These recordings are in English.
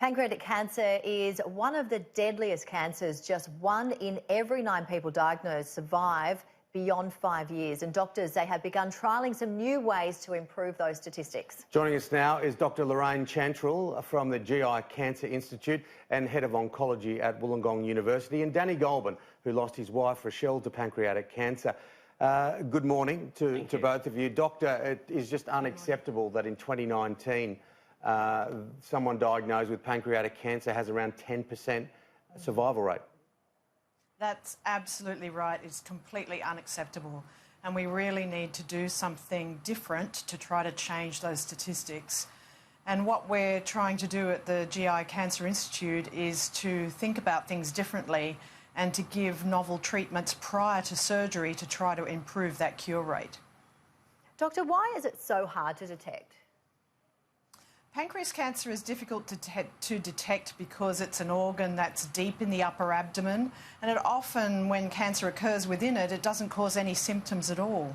Pancreatic cancer is one of the deadliest cancers. Just 1 in every 9 people diagnosed survive beyond 5 years. And doctors, they have begun trialling some new ways to improve those statistics. Joining us now is Dr. Lorraine Chantrell from the GI Cancer Institute and Head of Oncology at Wollongong University, and Danny Goulburn, who lost his wife Rochelle to pancreatic cancer. Good morning to both of you. Doctor, it is just unacceptable that in 2019 someone diagnosed with pancreatic cancer has around 10% survival rate. That's absolutely right. It's completely unacceptable. And we really need to do something different to try to change those statistics. And what we're trying to do at the GI Cancer Institute is to think about things differently and to give novel treatments prior to surgery to try to improve that cure rate. Doctor, why is it so hard to detect? Pancreas cancer is difficult to detect because it's an organ that's deep in the upper abdomen, and it often, when cancer occurs within it, it doesn't cause any symptoms at all.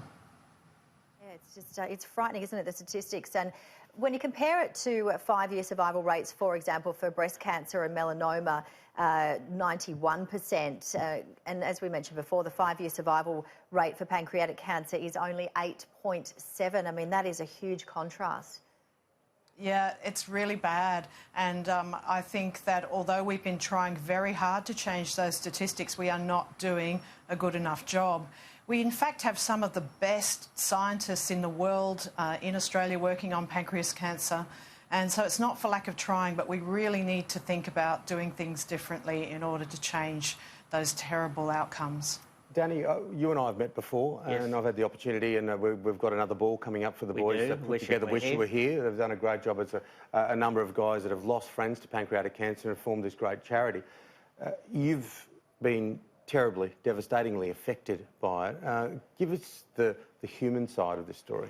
Yeah, it's just it's frightening, isn't it, the statistics? And when you compare it to 5-year survival rates, for example, for breast cancer and melanoma, 91%, and as we mentioned before, the 5-year survival rate for pancreatic cancer is only 8.7. I mean, that is a huge contrast. Yeah, it's really bad. And I think that although we've been trying very hard to change those statistics, we are not doing a good enough job. We, in fact, have some of the best scientists in the world in Australia working on pancreas cancer. And so it's not for lack of trying, but we really need to think about doing things differently in order to change those terrible outcomes. Danny, you and I have met before, yes. And I've had the opportunity, and we've got another ball coming up for the boys to put together. Wish You Were Here. They've done a great job. It's a number of guys that have lost friends to pancreatic cancer and formed this great charity. You've been terribly, devastatingly affected by it. Give us the human side of this story.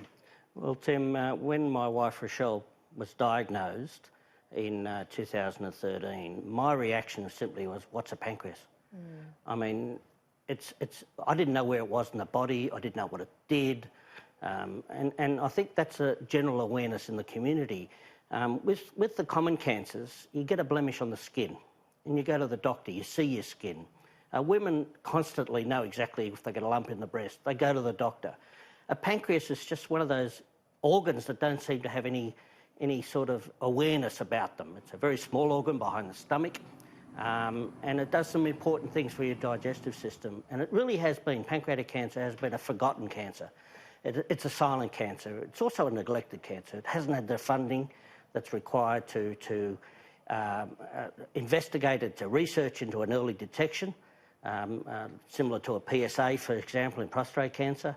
Well, Tim, when my wife Rochelle was diagnosed in 2013, my reaction simply was, what's a pancreas? I mean, I didn't know where it was in the body. I didn't know what it did. And I think that's a general awareness in the community. With the common cancers, you get a blemish on the skin and you go to the doctor, you see your skin. Women constantly know exactly if they get a lump in the breast. They go to the doctor. A pancreas is just one of those organs that don't seem to have any sort of awareness about them. It's a very small organ behind the stomach. And it does some important things for your digestive system. And it really has been, pancreatic cancer has been a forgotten cancer. It's a silent cancer. It's also a neglected cancer. It hasn't had the funding that's required to investigate it, to research into an early detection, similar to a PSA, for example, in prostate cancer.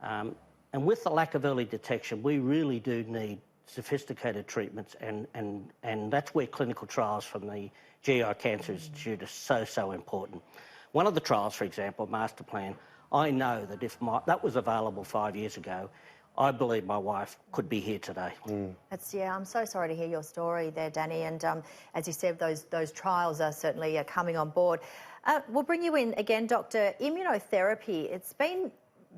And with the lack of early detection, we really do need sophisticated treatments, and that's where clinical trials from the GI Cancer Institute are so important. One of the trials, for example, Master Plan, I know that if that was available 5 years ago, I believe my wife could be here today. Yeah, I'm so sorry to hear your story there, Danny. And as you said, those trials are certainly coming on board. We'll bring you in again, Doctor. Immunotherapy, it's been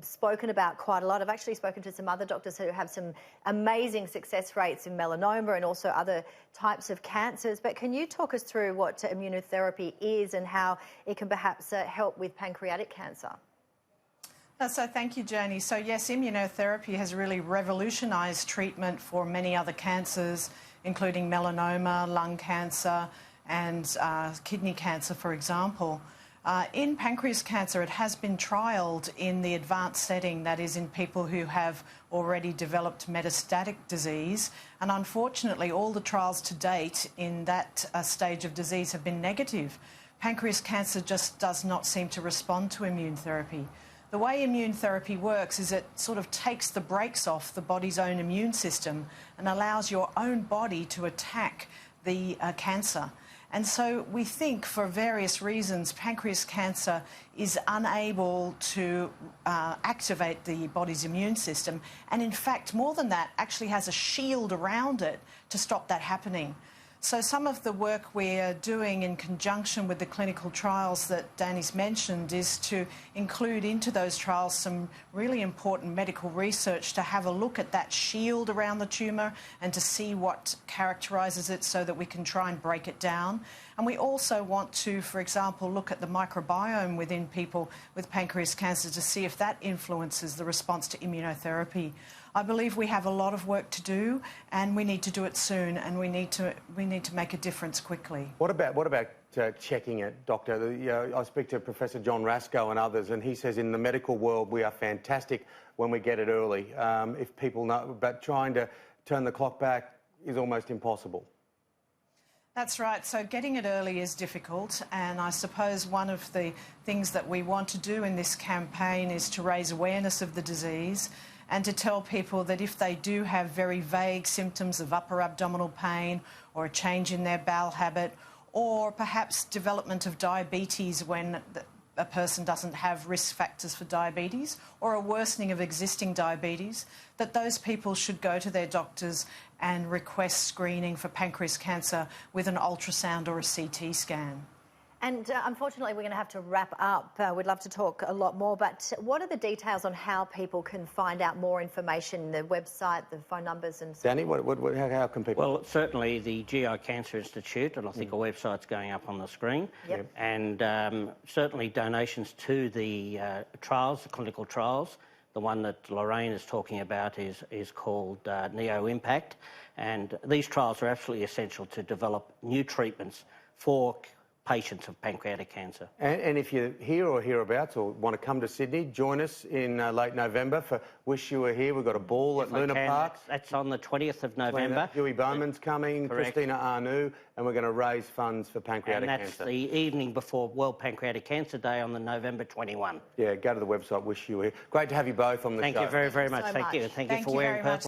spoken about quite a lot. I've actually spoken to some other doctors who have some amazing success rates in melanoma and also other types of cancers. But can you talk us through what immunotherapy is and how it can perhaps help with pancreatic cancer? So thank you, Janie. So yes, immunotherapy has really revolutionised treatment for many other cancers, including melanoma, lung cancer and kidney cancer, for example. In pancreas cancer, it has been trialled in the advanced setting, that is in people who have already developed metastatic disease. And unfortunately, all the trials to date in that stage of disease have been negative. Pancreas cancer just does not seem to respond to immune therapy. The way immune therapy works is it sort of takes the brakes off the body's own immune system and allows your own body to attack the cancer. And so we think, for various reasons, pancreas cancer is unable to activate the body's immune system, and in fact, more than that, actually has a shield around it to stop that happening. So some of the work we're doing in conjunction with the clinical trials that Danny's mentioned is to include into those trials some really important medical research to have a look at that shield around the tumour and to see what characterises it so that we can try and break it down. And we also want to, for example, look at the microbiome within people with pancreas cancer to see if that influences the response to immunotherapy. I believe we have a lot of work to do, and we need to do it soon, and we need to make a difference quickly. What about checking it, Doctor? I speak to Professor John Rasco and others, and he says in the medical world we are fantastic when we get it early. If people know, but trying to turn the clock back is almost impossible. That's right. So getting it early is difficult, and I suppose one of the things that we want to do in this campaign is to raise awareness of the disease and to tell people that if they do have very vague symptoms of upper abdominal pain or a change in their bowel habit or perhaps development of diabetes when a person doesn't have risk factors for diabetes or a worsening of existing diabetes, that those people should go to their doctors and request screening for pancreas cancer with an ultrasound or a CT scan. And unfortunately, we're going to have to wrap up. We'd love to talk a lot more, but what are the details on how people can find out more information, the website, the phone numbers and so on? Danny, how can people... Well, certainly the GI Cancer Institute, and I think a website's going up on the screen. Yep. And certainly donations to the trials, the clinical trials. The one that Lorraine is talking about is called Neo Impact. And these trials are absolutely essential to develop new treatments for patients of pancreatic cancer. And if you're here or hereabouts or want to come to Sydney, join us in late November for Wish You Were Here. We've got a ball at Luna Park. That's on the 20th of November. Huey Bowman's coming, Correct. Christina Arnoux, and we're going to raise funds for pancreatic cancer. And that's cancer. the evening before World Pancreatic Cancer Day on the November 21. Yeah, go to the website, Wish You Were Here. Great to have you both on the show. Thank you very, very much. So Thank you. much. Thank you for wearing purple.